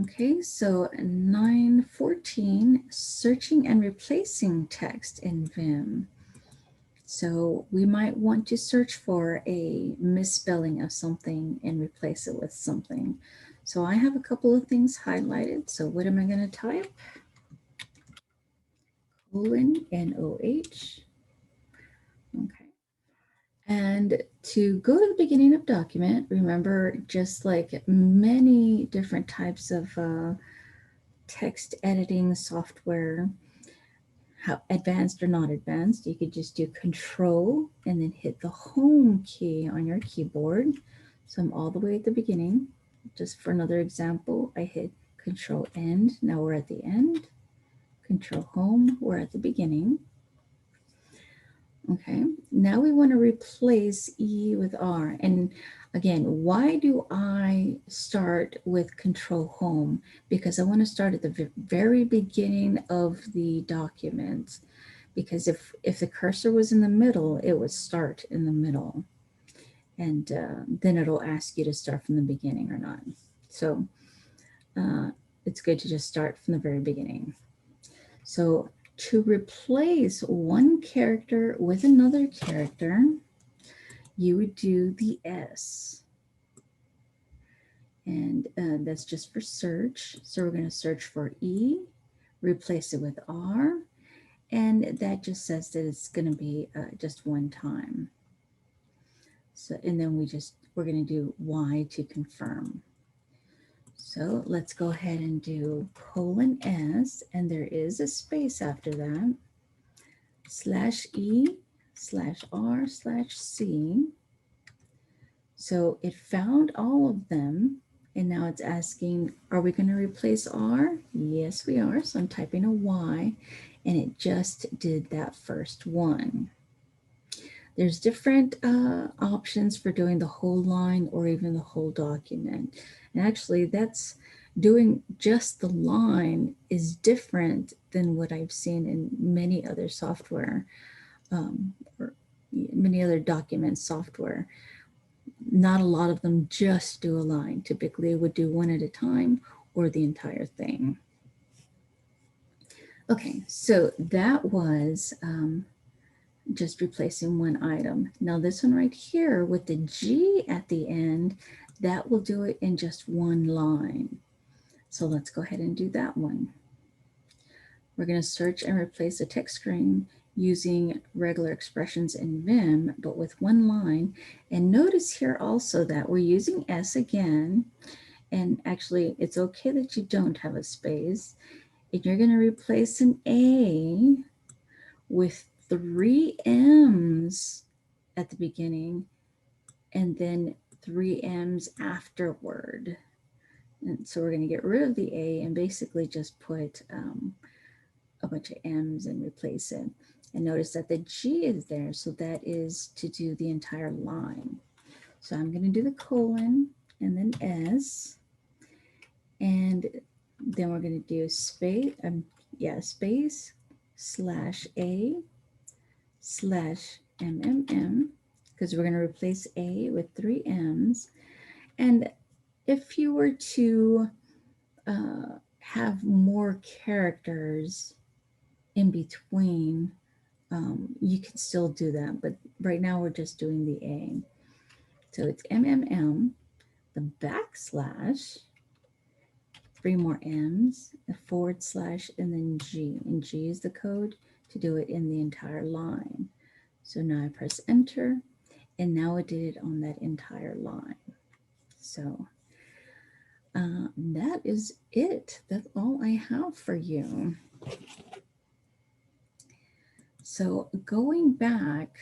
Okay, so 9:14, searching and replacing text in Vim. So we might want to search for a misspelling of something and replace it with something. So I have a couple of things highlighted. So what am I going to type? Colon, N-O-H. Okay. And to go to the beginning of document, remember, just like many different types of text editing software, how advanced or not advanced, you could just do Control and then hit the Home key on your keyboard. So I'm all the way at the beginning. Just for another example, I hit Control End. Now we're at the end. Control Home, we're at the beginning. Okay, now we want to replace E with R. And again, why do I start with Control Home? Because I want to start at the very beginning of the document. Because if the cursor was in the middle, it would start in the middle. And then it'll ask you to start from the beginning or not. So it's good to just start from the very beginning. So to replace one character with another character, you would do the S. And that's just for search. So we're going to search for E, replace it with R, and that just says that it's going to be just one time. So, and then we're going to do Y to confirm. So let's go ahead and do colon S, and there is a space after that, /E/R/C. So it found all of them, and now it's asking, are we going to replace R? Yes, we are. So I'm typing a Y, and it just did that first one. There's different options for doing the whole line or even the whole document. And actually, that's doing just the line is different than what I've seen in many other software or many other document software. Not a lot of them just do a line. Typically, it would do one at a time or the entire thing. Okay, so that was just replacing one item. Now this one right here with the G at the end, that will do it in just one line. So let's go ahead and do that one. We're going to search and replace the text string using regular expressions in Vim, but with one line. And notice here also that we're using S again. And actually, it's okay that you don't have a space. And you're going to replace an A with 3 M's at the beginning and then 3 M's afterward. And so we're going to get rid of the A and basically just put a bunch of M's and replace it. And notice that the G is there, so that is to do the entire line. So I'm going to do the colon and then S, and then we're going to do space, space /A/MMM, because we're going to replace A with 3 M's. And if you were to have more characters in between, you can still do that, but right now we're just doing the A. So it's MMM, the backslash, 3 more M's, a /, and then G. And G is the code to do it in the entire line. So now I press enter, and now it did it on that entire line. So that is it. That's all I have for you. So going back